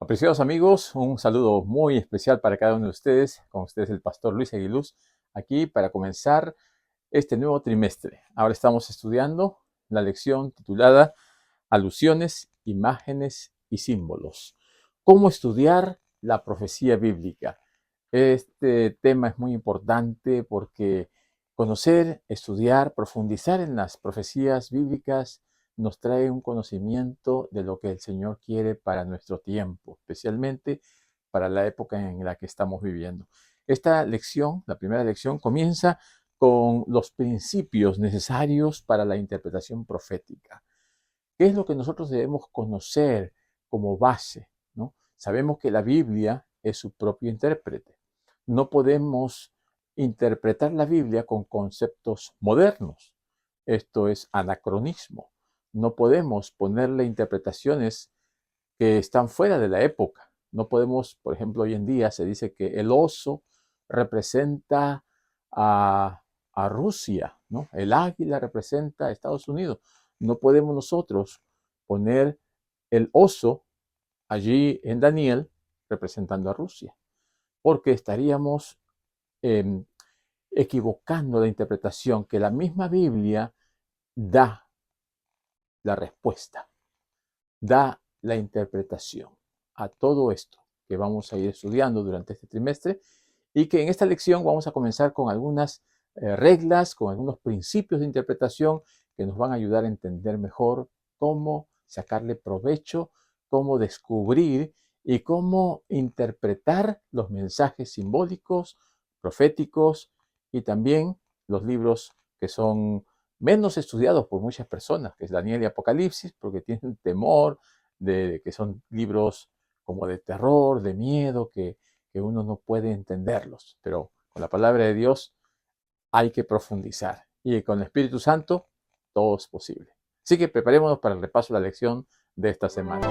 Apreciados amigos, un saludo muy especial para cada uno de ustedes. Con ustedes el pastor Luis Aguiluz, aquí para comenzar este nuevo trimestre. Ahora estamos estudiando la lección titulada Alusiones, Imágenes y Símbolos. ¿Cómo estudiar la profecía bíblica? Este tema es muy importante porque conocer, estudiar, profundizar en las profecías bíblicas nos trae un conocimiento de lo que el Señor quiere para nuestro tiempo, especialmente para la época en la que estamos viviendo. Esta lección, la primera lección, comienza con los principios necesarios para la interpretación profética. ¿Qué es lo que nosotros debemos conocer como base? ¿No? Sabemos que la Biblia es su propio intérprete. No podemos interpretar la Biblia con conceptos modernos. Esto es anacronismo. No podemos ponerle interpretaciones que están fuera de la época. No podemos, por ejemplo, hoy en día se dice que el oso representa a Rusia, ¿no? El águila representa a Estados Unidos. No podemos nosotros poner el oso allí en Daniel representando a Rusia, porque estaríamos eh, equivocando la interpretación que la misma Biblia da la respuesta, da la interpretación a todo esto que vamos a ir estudiando durante este trimestre y que en esta lección vamos a comenzar con algunas reglas, con algunos principios de interpretación que nos van a ayudar a entender mejor cómo sacarle provecho, cómo descubrir y cómo interpretar los mensajes simbólicos, proféticos y también los libros que son menos estudiados por muchas personas, que es Daniel y Apocalipsis, porque tienen temor de que son libros como de terror, de miedo, que uno no puede entenderlos. Pero con la palabra de Dios hay que profundizar. Y con el Espíritu Santo todo es posible. Así que preparémonos para el repaso de la lección de esta semana.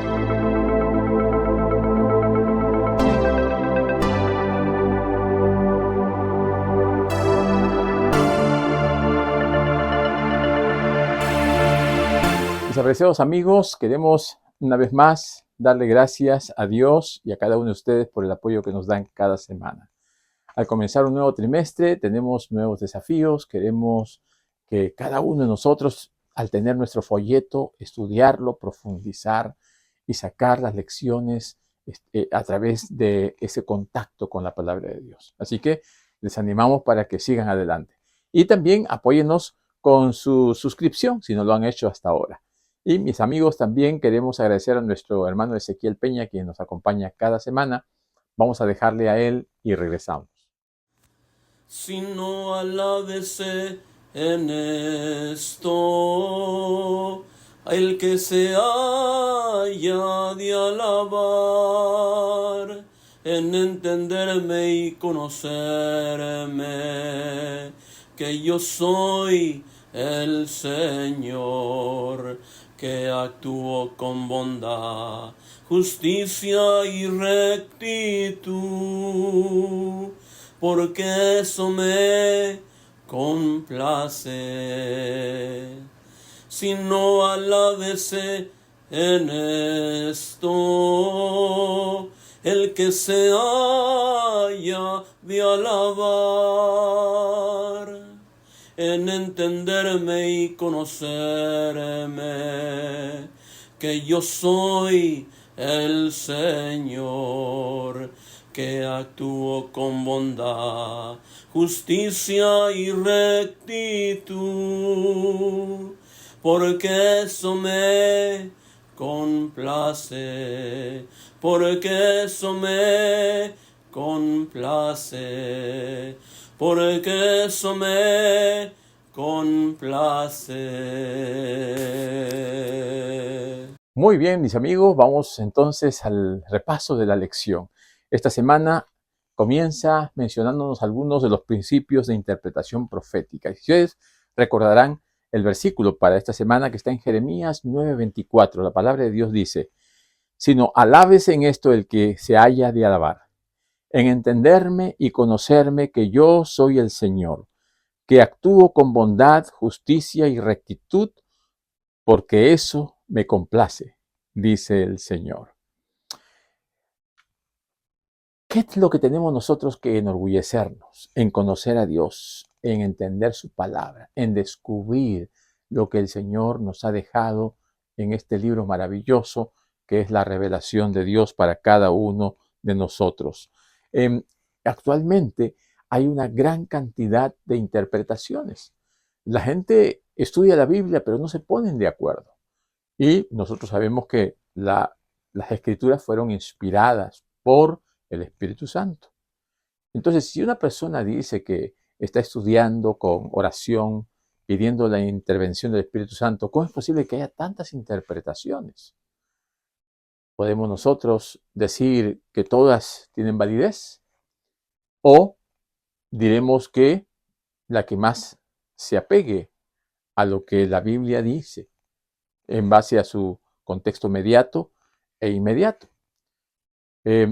Mis apreciados amigos, queremos una vez más darle gracias a Dios y a cada uno de ustedes por el apoyo que nos dan cada semana. Al comenzar un nuevo trimestre, tenemos nuevos desafíos. Queremos que cada uno de nosotros, al tener nuestro folleto, estudiarlo, profundizar y sacar las lecciones a través de ese contacto con la palabra de Dios. Así que les animamos para que sigan adelante. Y también apóyennos con su suscripción, si no lo han hecho hasta ahora. Y mis amigos, también queremos agradecer a nuestro hermano Ezequiel Peña, quien nos acompaña cada semana. Vamos a dejarle a él y regresamos. Sino alábese en esto el que se haya de alabar, en entenderme y conocerme, que yo soy el Señor, que actúo con bondad, justicia y rectitud, porque eso me complace. Si no alábese en esto el que se haya de alabar, en entenderme y conocerme, que yo soy el Señor, que actúo con bondad, justicia y rectitud, porque eso me complace, porque eso me complace, porque eso me complace. Muy bien, mis amigos, vamos entonces al repaso de la lección. Esta semana comienza mencionándonos algunos de los principios de interpretación profética. Y ustedes recordarán el versículo para esta semana que está en Jeremías 9:24. La palabra de Dios dice: sino alábese en esto el que se haya de alabar, en entenderme y conocerme que yo soy el Señor, que actúo con bondad, justicia y rectitud, porque eso me complace, dice el Señor. ¿Qué es lo que tenemos nosotros que enorgullecernos? En conocer a Dios, en entender su palabra, en descubrir lo que el Señor nos ha dejado en este libro maravilloso que es la revelación de Dios para cada uno de nosotros. Em, Actualmente hay una gran cantidad de interpretaciones. La gente estudia la Biblia, pero no se ponen de acuerdo. Y nosotros sabemos que las escrituras fueron inspiradas por el Espíritu Santo. Entonces, si una persona dice que está estudiando con oración, pidiendo la intervención del Espíritu Santo, ¿cómo es posible que haya tantas interpretaciones? ¿Podemos nosotros decir que todas tienen validez? ¿O diremos que la que más se apegue a lo que la Biblia dice en base a su contexto inmediato e inmediato?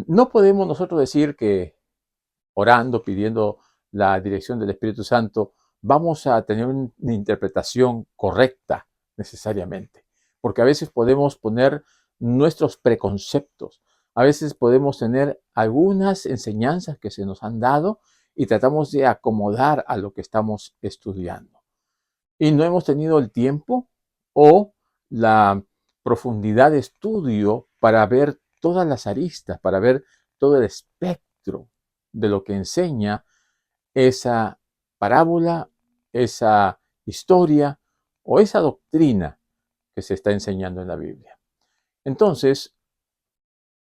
No podemos nosotros decir que orando, pidiendo la dirección del Espíritu Santo, vamos a tener una interpretación correcta necesariamente, porque a veces podemos poner nuestros preconceptos, a veces podemos tener algunas enseñanzas que se nos han dado y tratamos de acomodar a lo que estamos estudiando. Y no hemos tenido el tiempo o la profundidad de estudio para ver todas las aristas, para ver todo el espectro de lo que enseña esa parábola, esa historia o esa doctrina que se está enseñando en la Biblia. Entonces,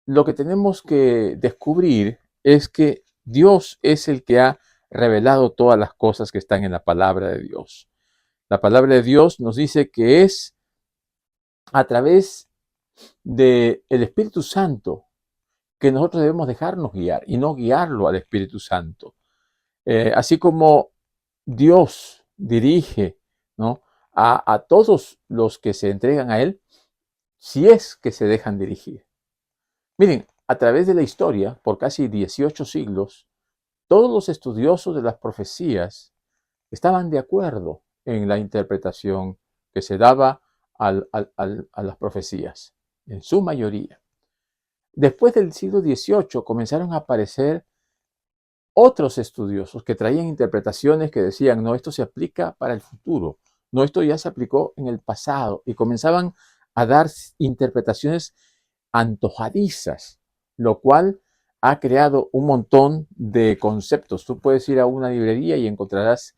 lo que tenemos que descubrir es que Dios es el que ha revelado todas las cosas que están en la palabra de Dios. La palabra de Dios nos dice que es a través del Espíritu Santo que nosotros debemos dejarnos guiar y no guiarlo al Espíritu Santo. Así como Dios dirige, ¿no?, a todos los que se entregan a Él, si es que se dejan dirigir. Miren, a través de la historia, por casi 18 siglos, todos los estudiosos de las profecías estaban de acuerdo en la interpretación que se daba a las profecías, en su mayoría. Después del siglo XVIII comenzaron a aparecer otros estudiosos que traían interpretaciones que decían, no, esto se aplica para el futuro, no, esto ya se aplicó en el pasado, y comenzaban a dar interpretaciones antojadizas, lo cual ha creado un montón de conceptos. Tú puedes ir a una librería y encontrarás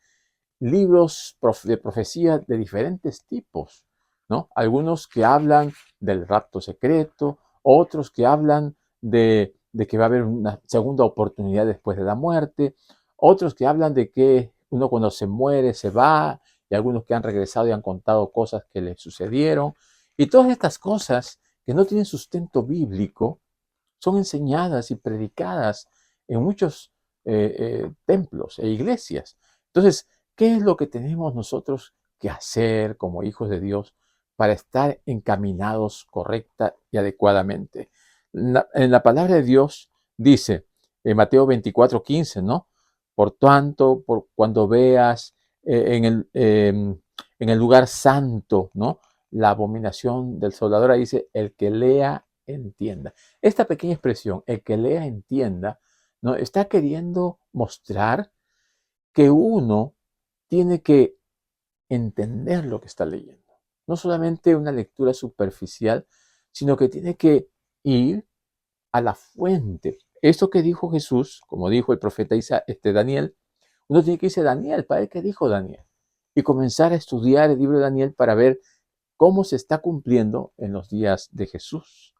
libros de profecía de diferentes tipos, ¿no? Algunos que hablan del rapto secreto, otros que hablan de que va a haber una segunda oportunidad después de la muerte, otros que hablan de que uno cuando se muere se va, y algunos que han regresado y han contado cosas que le sucedieron. Y todas estas cosas que no tienen sustento bíblico son enseñadas y predicadas en muchos templos e iglesias. Entonces, ¿qué es lo que tenemos nosotros que hacer como hijos de Dios para estar encaminados correcta y adecuadamente? En la palabra de Dios dice, en Mateo 24:15, ¿no? Por tanto, cuando veas en el lugar santo, ¿no?, la abominación del desolador, ahí dice, el que lea, entienda. Esta pequeña expresión, el que lea, entienda, ¿no?, está queriendo mostrar que uno tiene que entender lo que está leyendo. No solamente una lectura superficial, sino que tiene que ir a la fuente. Esto que dijo Jesús, como dijo el profeta Daniel, uno tiene que irse a Daniel para ver qué dijo Daniel y comenzar a estudiar el libro de Daniel para ver cómo se está cumpliendo en los días de Jesús.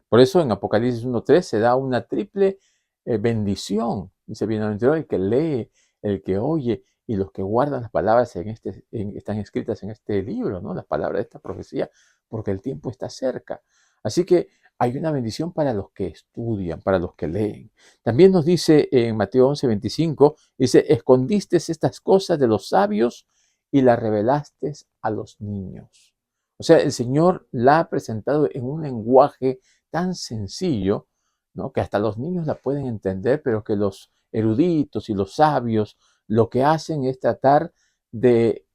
Por eso en Apocalipsis 1:3 se da una triple bendición. Dice, bienaventurado el que lee, el que oye y los que guardan las palabras están escritas en este libro, ¿no?, las palabras de esta profecía, porque el tiempo está cerca. Así que hay una bendición para los que estudian, para los que leen. También nos dice en Mateo 11:25, dice, escondiste estas cosas de los sabios y las revelaste a los niños. O sea, el Señor la ha presentado en un lenguaje tan sencillo, ¿no?, que hasta los niños la pueden entender, pero que los eruditos y los sabios lo que hacen es tratar de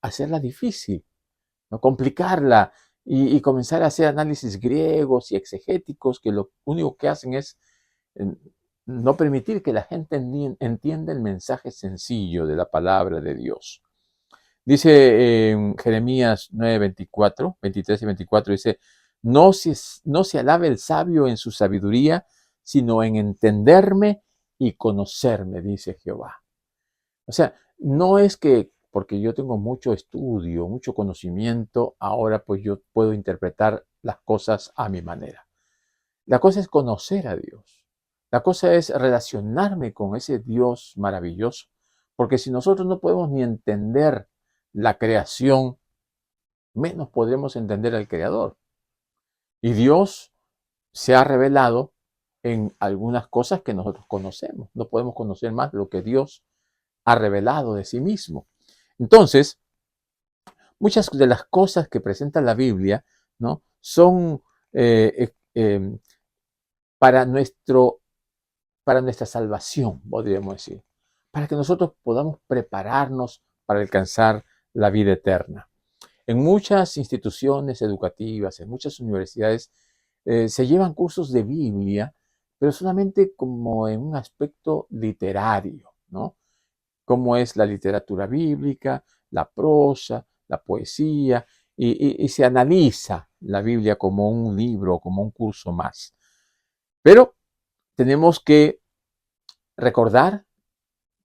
hacerla difícil, ¿no?, complicarla y comenzar a hacer análisis griegos y exegéticos que lo único que hacen es no permitir que la gente entienda el mensaje sencillo de la palabra de Dios. Dice en Jeremías 9, 24, 23 y 24, dice, no se alabe el sabio en su sabiduría, sino en entenderme y conocerme, dice Jehová. O sea, no es que porque yo tengo mucho estudio, mucho conocimiento, ahora pues yo puedo interpretar las cosas a mi manera. La cosa es conocer a Dios. La cosa es relacionarme con ese Dios maravilloso. Porque si nosotros no podemos ni entender la creación, menos podremos entender al Creador. Y Dios se ha revelado en algunas cosas que nosotros conocemos. No podemos conocer más lo que Dios ha revelado de sí mismo. Entonces, muchas de las cosas que presenta la Biblia, ¿no? Son para nuestra salvación, podríamos decir, para que nosotros podamos prepararnos para alcanzar la vida eterna. En muchas instituciones educativas, en muchas universidades, se llevan cursos de Biblia, pero solamente como en un aspecto literario, ¿no? Como es la literatura bíblica, la prosa, la poesía, y se analiza la Biblia como un libro, como un curso más. Pero tenemos que recordar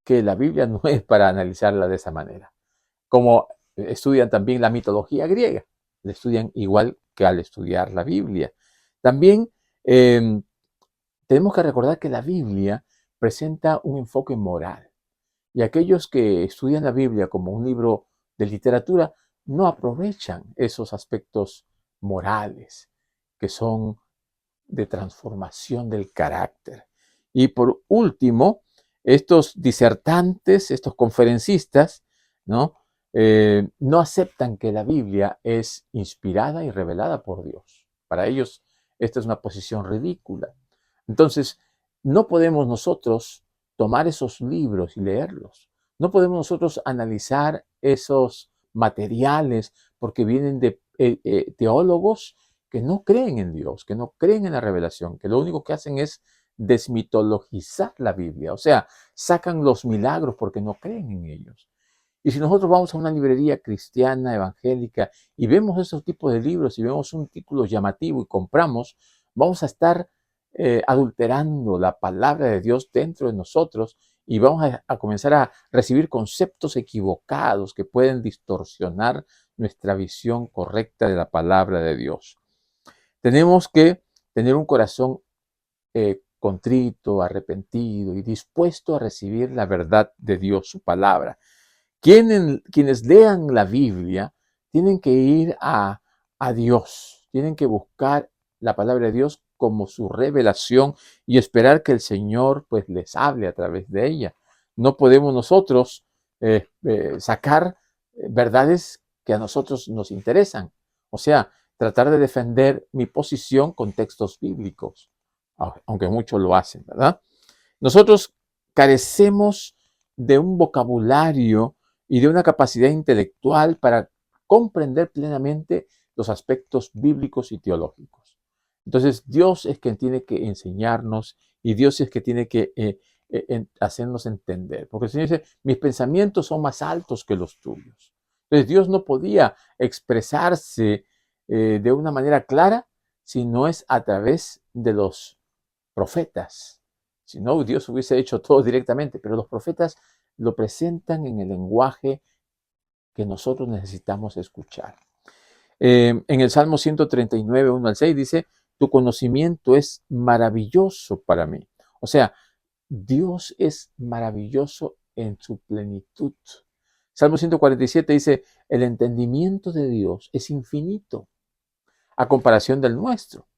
que la Biblia no es para analizarla de esa manera. Como estudian también la mitología griega, la estudian igual que al estudiar la Biblia. También tenemos que recordar que la Biblia presenta un enfoque moral. Y aquellos que estudian la Biblia como un libro de literatura no aprovechan esos aspectos morales que son de transformación del carácter. Y por último, estos disertantes, estos conferencistas, ¿no? No aceptan que la Biblia es inspirada y revelada por Dios. Para ellos, esta es una posición ridícula. Entonces, no podemos nosotros tomar esos libros y leerlos. No podemos nosotros analizar esos materiales porque vienen de teólogos que no creen en Dios, que no creen en la revelación, que lo único que hacen es desmitologizar la Biblia, o sea, sacan los milagros porque no creen en ellos. Y si nosotros vamos a una librería cristiana, evangélica, y vemos esos tipos de libros y vemos un título llamativo y compramos, vamos a estar adulterando la palabra de Dios dentro de nosotros y vamos a comenzar a recibir conceptos equivocados que pueden distorsionar nuestra visión correcta de la palabra de Dios. Tenemos que tener un corazón contrito, arrepentido y dispuesto a recibir la verdad de Dios, su palabra. Quienes lean la Biblia tienen que ir a Dios, tienen que buscar la palabra de Dios como su revelación y esperar que el Señor pues les hable a través de ella. No podemos nosotros sacar verdades que a nosotros nos interesan. O sea, tratar de defender mi posición con textos bíblicos, aunque muchos lo hacen, ¿verdad? Nosotros carecemos de un vocabulario y de una capacidad intelectual para comprender plenamente los aspectos bíblicos y teológicos. Entonces, Dios es quien tiene que enseñarnos y Dios es quien tiene que hacernos entender. Porque el Señor dice, mis pensamientos son más altos que los tuyos. Entonces, Dios no podía expresarse de una manera clara si no es a través de los profetas. Si no, Dios hubiese hecho todo directamente, pero los profetas lo presentan en el lenguaje que nosotros necesitamos escuchar. En el Salmo 139, 1 al 6 dice, tu conocimiento es maravilloso para mí. O sea, Dios es maravilloso en su plenitud. Salmo 147 dice, el entendimiento de Dios es infinito a comparación del nuestro.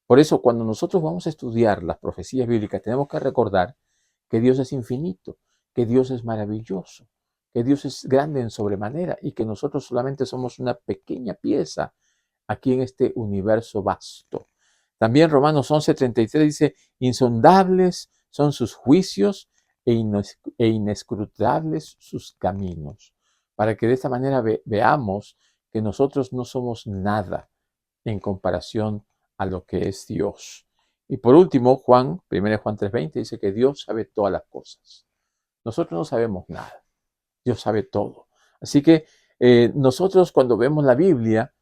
Por eso, cuando nosotros vamos a estudiar las profecías bíblicas, tenemos que recordar que Dios es infinito, que Dios es maravilloso, que Dios es grande en sobremanera y que nosotros solamente somos una pequeña pieza aquí en este universo vasto. También Romanos 11:33 dice, insondables son sus juicios e inescrutables sus caminos, para que de esta manera veamos que nosotros no somos nada en comparación a lo que es Dios. Y por último, Juan, 1 Juan 3:20, dice que Dios sabe todas las cosas. Nosotros no sabemos nada. Dios sabe todo. Así que nosotros cuando vemos la Biblia,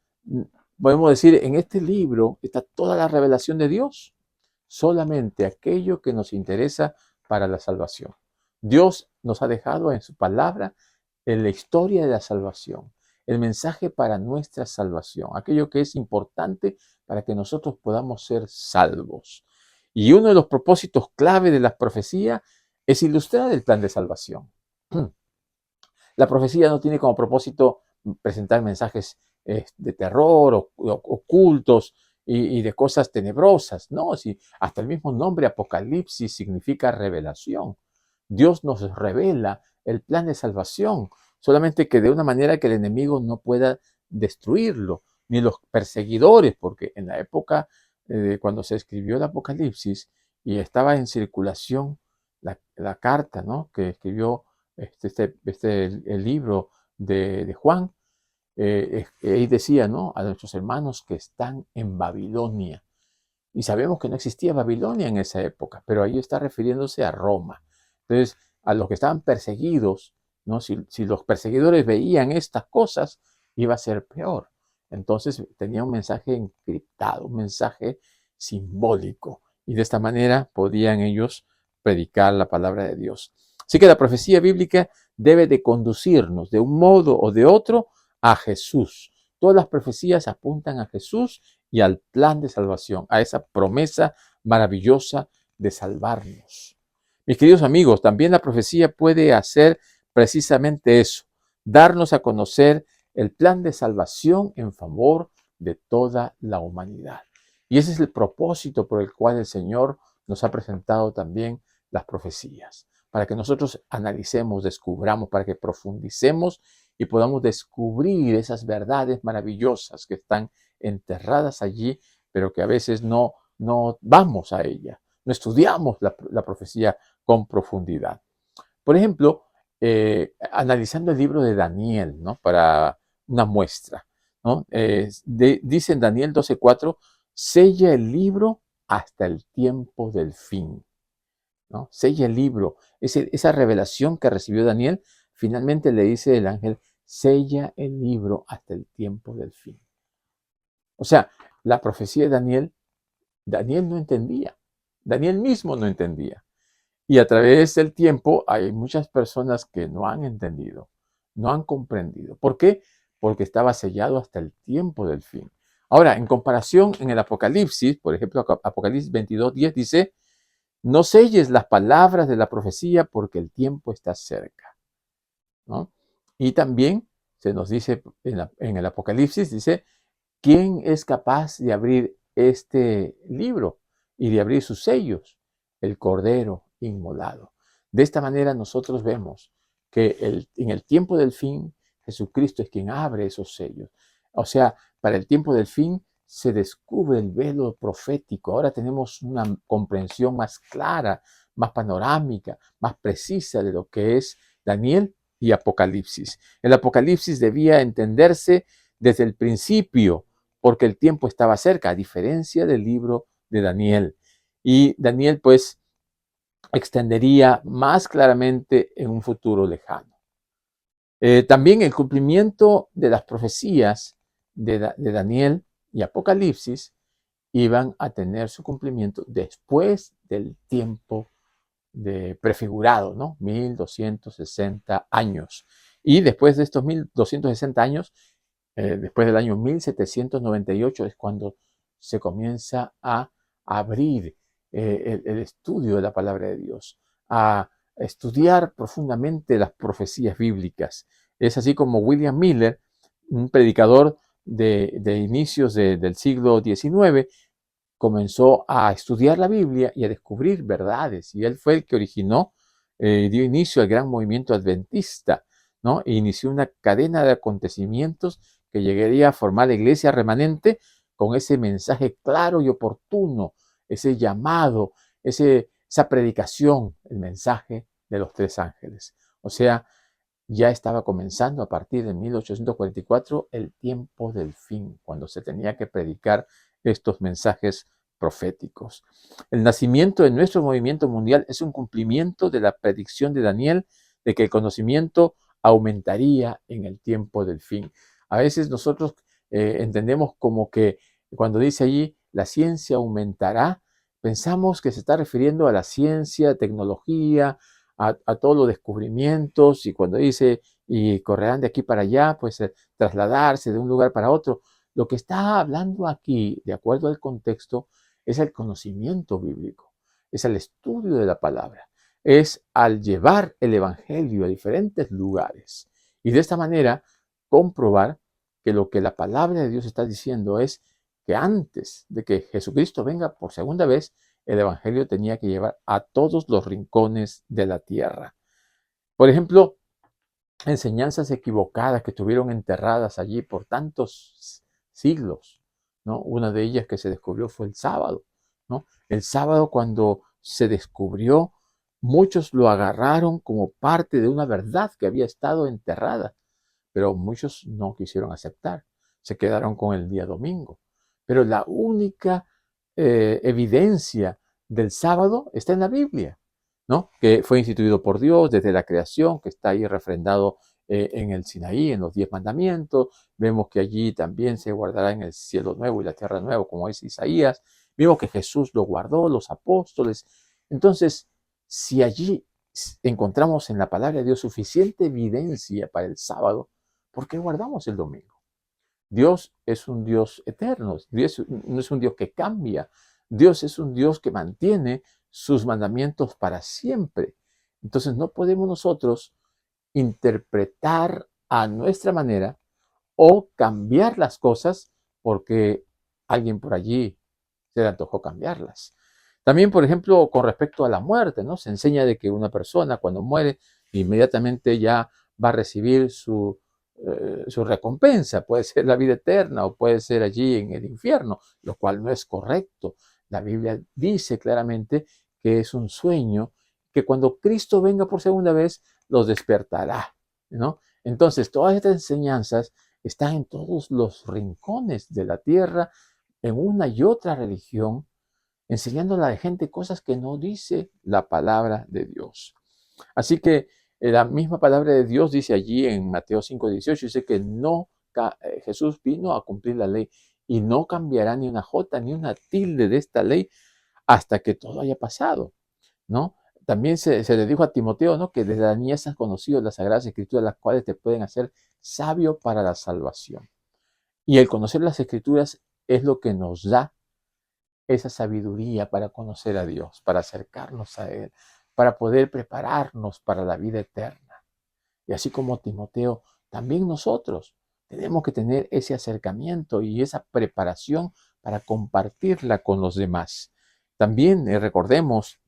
podemos decir, en este libro está toda la revelación de Dios, solamente aquello que nos interesa para la salvación. Dios nos ha dejado en su palabra en la historia de la salvación, el mensaje para nuestra salvación, aquello que es importante para que nosotros podamos ser salvos. Y uno de los propósitos clave de la profecía es ilustrar el plan de salvación. La profecía no tiene como propósito presentar mensajes de terror o ocultos y de cosas tenebrosas. No, si hasta el mismo nombre Apocalipsis significa revelación. Dios nos revela el plan de salvación, solamente que de una manera que el enemigo no pueda destruirlo, ni los perseguidores, porque en la época cuando se escribió el Apocalipsis y estaba en circulación la carta, ¿no?, que escribió el libro de Juan, ahí decía, ¿no?, a nuestros hermanos que están en Babilonia. Y sabemos que no existía Babilonia en esa época, pero ahí está refiriéndose a Roma. Entonces, a los que estaban perseguidos, ¿no?, si los perseguidores veían estas cosas, iba a ser peor. Entonces tenía un mensaje encriptado, un mensaje simbólico. Y de esta manera podían ellos predicar la palabra de Dios. Así que la profecía bíblica debe de conducirnos de un modo o de otro a Jesús. Todas las profecías apuntan a Jesús y al plan de salvación, a esa promesa maravillosa de salvarnos. Mis queridos amigos, también la profecía puede hacer precisamente eso, darnos a conocer el plan de salvación en favor de toda la humanidad. Y ese es el propósito por el cual el Señor nos ha presentado también las profecías, para que nosotros analicemos, descubramos, para que profundicemos y podamos descubrir esas verdades maravillosas que están enterradas allí, pero que a veces no vamos a ella, no estudiamos la profecía con profundidad. Por ejemplo, analizando el libro de Daniel, ¿no?, para una muestra, ¿no? Dice en Daniel 12:4, sella el libro hasta el tiempo del fin, ¿no? Sella el libro. Esa revelación que recibió Daniel, finalmente le dice el ángel, sella el libro hasta el tiempo del fin. O sea, la profecía de Daniel no entendía. Daniel mismo no entendía. Y a través del tiempo hay muchas personas que no han entendido, no han comprendido. ¿Por qué? Porque estaba sellado hasta el tiempo del fin. Ahora, en comparación en el Apocalipsis, por ejemplo, Apocalipsis 22:10 dice, no selles las palabras de la profecía porque el tiempo está cerca, ¿no? Y también se nos dice en el Apocalipsis, dice, ¿quién es capaz de abrir este libro y de abrir sus sellos? El Cordero inmolado. De esta manera nosotros vemos que en el tiempo del fin, Jesucristo es quien abre esos sellos. O sea, para el tiempo del fin se descubre el velo profético. Ahora tenemos una comprensión más clara, más panorámica, más precisa de lo que es Daniel y Apocalipsis. El Apocalipsis debía entenderse desde el principio, porque el tiempo estaba cerca, a diferencia del libro de Daniel. Y Daniel, pues, extendería más claramente en un futuro lejano. También el cumplimiento de las profecías de Daniel y Apocalipsis iban a tener su cumplimiento después del tiempo prefigurado, ¿no? 1260 años. Y después de estos 1260 años, después del año 1798 es cuando se comienza a abrir el estudio de la palabra de Dios, a estudiar profundamente las profecías bíblicas. Es así como William Miller, un predicador de inicios del siglo XIX, comenzó a estudiar la Biblia y a descubrir verdades. Y él fue el que originó, dio inicio al gran movimiento adventista, ¿no? E inició una cadena de acontecimientos que llegaría a formar la iglesia remanente con ese mensaje claro y oportuno, ese llamado, esa predicación, el mensaje de los tres ángeles. O sea, ya estaba comenzando a partir de 1844 el tiempo del fin, cuando se tenía que predicar estos mensajes proféticos. El nacimiento de nuestro movimiento mundial es un cumplimiento de la predicción de Daniel de que el conocimiento aumentaría en el tiempo del fin. A veces nosotros entendemos como que cuando dice allí la ciencia aumentará, pensamos que se está refiriendo a la ciencia, tecnología, a todos los descubrimientos, y cuando dice y correrán de aquí para allá, pues trasladarse de un lugar para otro. Lo que está hablando aquí, de acuerdo al contexto, es el conocimiento bíblico, es el estudio de la palabra, es al llevar el evangelio a diferentes lugares y de esta manera comprobar que lo que la palabra de Dios está diciendo es que antes de que Jesucristo venga por segunda vez, el evangelio tenía que llevar a todos los rincones de la tierra. Por ejemplo, enseñanzas equivocadas que estuvieron enterradas allí por tantos siglos, ¿no? Una de ellas que se descubrió fue el sábado, ¿no? El sábado, cuando se descubrió, muchos lo agarraron como parte de una verdad que había estado enterrada, pero muchos no quisieron aceptar, se quedaron con el día domingo. Pero la única evidencia del sábado está en la Biblia, ¿no? Que fue instituido por Dios desde la creación, que está ahí refrendado en el Sinaí, en los 10 mandamientos. Vemos que allí también se guardará en el cielo nuevo y la tierra nueva, como es Isaías. Vimos que Jesús lo guardó, los apóstoles. Entonces, si allí encontramos en la palabra de Dios suficiente evidencia para el sábado, ¿por qué guardamos el domingo? Dios es un Dios eterno, Dios no es un Dios que cambia, Dios es un Dios que mantiene sus mandamientos para siempre. Entonces no podemos nosotros interpretar a nuestra manera o cambiar las cosas porque alguien por allí se le antojó cambiarlas. También, por ejemplo, con respecto a la muerte, ¿no? Se enseña de que una persona cuando muere inmediatamente ya va a recibir su recompensa. Puede ser la vida eterna o puede ser allí en el infierno, lo cual no es correcto. La Biblia dice claramente que es un sueño, que cuando Cristo venga por segunda vez, los despertará, ¿no? Entonces, todas estas enseñanzas están en todos los rincones de la tierra, en una y otra religión, enseñándole a la gente cosas que no dice la palabra de Dios. Así que la misma palabra de Dios dice allí en Mateo 5:18, dice que Jesús vino a cumplir la ley y no cambiará ni una jota ni una tilde de esta ley hasta que todo haya pasado, ¿no? También se le dijo a Timoteo, ¿no? Que desde la niñez has conocido las sagradas escrituras, las cuales te pueden hacer sabio para la salvación. Y el conocer las escrituras es lo que nos da esa sabiduría para conocer a Dios, para acercarnos a Él, para poder prepararnos para la vida eterna. Y así como Timoteo, también nosotros tenemos que tener ese acercamiento y esa preparación para compartirla con los demás. También recordemos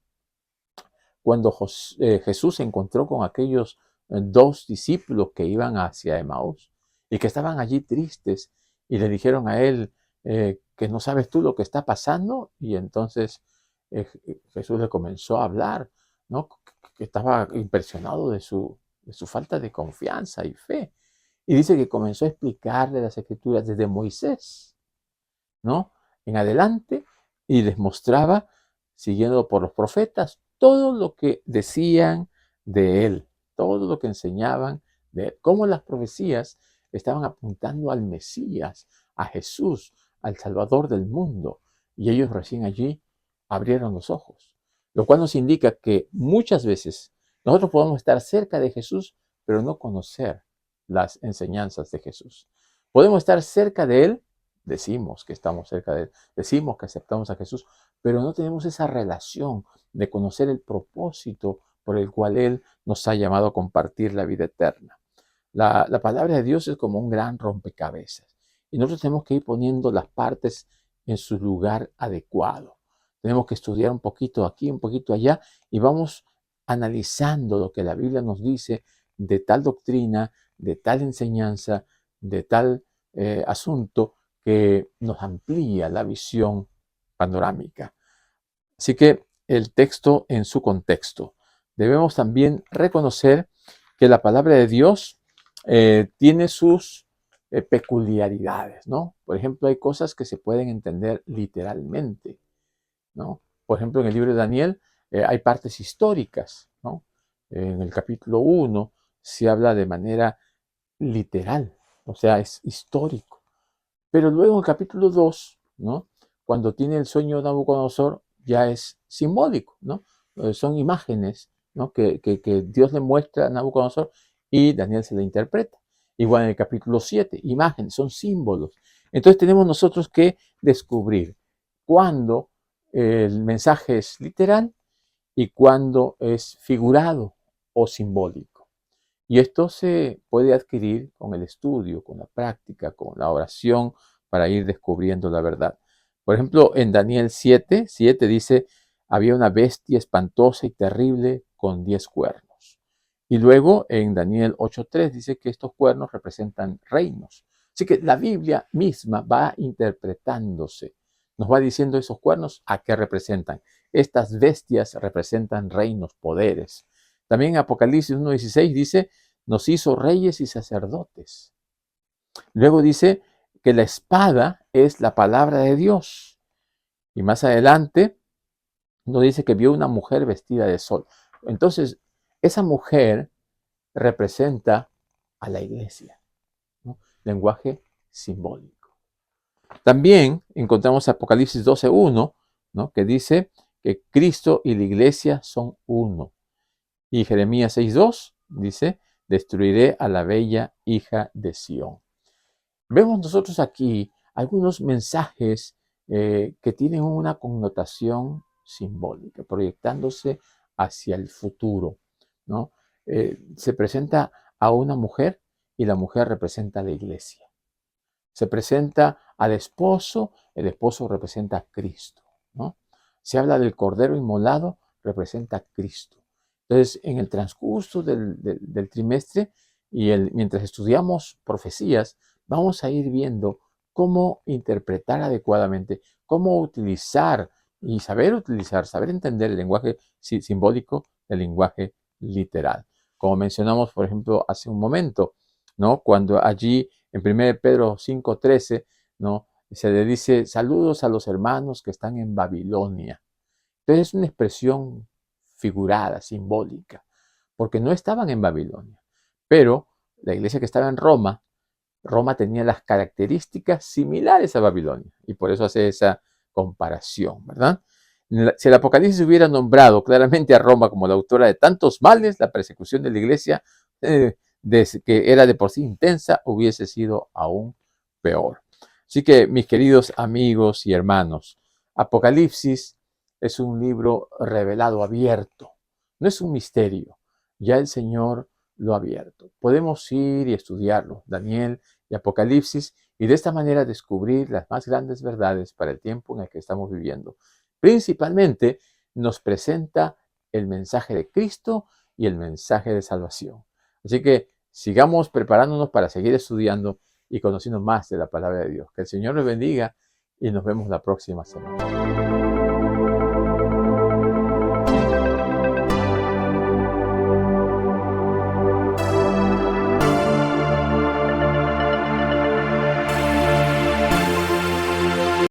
cuando Jesús se encontró con aquellos dos discípulos que iban hacia Emaús y que estaban allí tristes y le dijeron a él que no sabes tú lo que está pasando, y entonces Jesús le comenzó a hablar, ¿no? Que estaba impresionado de su falta de confianza y fe. Y dice que comenzó a explicarle las escrituras desde Moisés, ¿no? En adelante, y les mostraba, siguiendo por los profetas, todo lo que decían de él, todo lo que enseñaban de él, cómo las profecías estaban apuntando al Mesías, a Jesús, al Salvador del mundo, y ellos recién allí abrieron los ojos, lo cual nos indica que muchas veces nosotros podemos estar cerca de Jesús, pero no conocer las enseñanzas de Jesús. Podemos estar cerca de él, decimos que estamos cerca de él, decimos que aceptamos a Jesús, pero no tenemos esa relación de conocer el propósito por el cual Él nos ha llamado a compartir la vida eterna. La palabra de Dios es como un gran rompecabezas y nosotros tenemos que ir poniendo las partes en su lugar adecuado. Tenemos que estudiar un poquito aquí, un poquito allá, y vamos analizando lo que la Biblia nos dice de tal doctrina, de tal enseñanza, de tal asunto, que nos amplía la visión panorámica. Así que el texto en su contexto. Debemos también reconocer que la palabra de Dios tiene sus peculiaridades, ¿no? Por ejemplo, hay cosas que se pueden entender literalmente ¿no? Por ejemplo, en el libro de Daniel hay partes históricas, ¿no? En el capítulo 1 se habla de manera literal, o sea, es histórico. Pero luego en el capítulo 2, ¿no? Cuando tiene el sueño de Nabucodonosor, ya es simbólico, ¿no? Son imágenes, ¿no? que Dios le muestra a Nabucodonosor y Daniel se le interpreta. Igual en el capítulo 7, imágenes, son símbolos. Entonces tenemos nosotros que descubrir cuándo el mensaje es literal y cuándo es figurado o simbólico. Y esto se puede adquirir con el estudio, con la práctica, con la oración, para ir descubriendo la verdad. Por ejemplo, en Daniel 7:7 dice, había una bestia espantosa y terrible con 10 cuernos. Y luego en Daniel 8:3 dice que estos cuernos representan reinos. Así que la Biblia misma va interpretándose. Nos va diciendo esos cuernos a qué representan. Estas bestias representan reinos, poderes. También en Apocalipsis 1:16 dice, nos hizo reyes y sacerdotes. Luego dice que la espada es la palabra de Dios. Y más adelante nos dice que vio una mujer vestida de sol. Entonces, esa mujer representa a la iglesia, ¿no? Lenguaje simbólico. También encontramos Apocalipsis 12:1, ¿no? Que dice que Cristo y la iglesia son uno. Y Jeremías 6:2 dice, destruiré a la bella hija de Sión. Vemos nosotros aquí algunos mensajes que tienen una connotación simbólica, proyectándose hacia el futuro, ¿no? Se presenta a una mujer y la mujer representa a la iglesia. Se presenta al esposo, el esposo representa a Cristo, ¿no? Se habla del cordero inmolado, representa a Cristo. Entonces, en el transcurso del trimestre mientras estudiamos profecías, vamos a ir viendo cómo interpretar adecuadamente, cómo utilizar y saber utilizar, saber entender el lenguaje simbólico del lenguaje literal. Como mencionamos, por ejemplo, hace un momento, ¿no? Cuando allí en 1 Pedro 5:13, ¿no? Se le dice saludos a los hermanos que están en Babilonia. Entonces es una expresión figurada, simbólica, porque no estaban en Babilonia. Pero la iglesia que estaba en Roma, Roma tenía las características similares a Babilonia, y por eso hace esa comparación, ¿verdad? Si el Apocalipsis hubiera nombrado claramente a Roma como la autora de tantos males, la persecución de la iglesia, que era de por sí intensa, hubiese sido aún peor. Así que, mis queridos amigos y hermanos, Apocalipsis es un libro revelado, abierto. No es un misterio. Ya el Señor lo ha abierto. Podemos ir y estudiarlo, Daniel y Apocalipsis, y de esta manera descubrir las más grandes verdades para el tiempo en el que estamos viviendo. Principalmente nos presenta el mensaje de Cristo y el mensaje de salvación. Así que sigamos preparándonos para seguir estudiando y conociendo más de la palabra de Dios. Que el Señor les bendiga y nos vemos la próxima semana.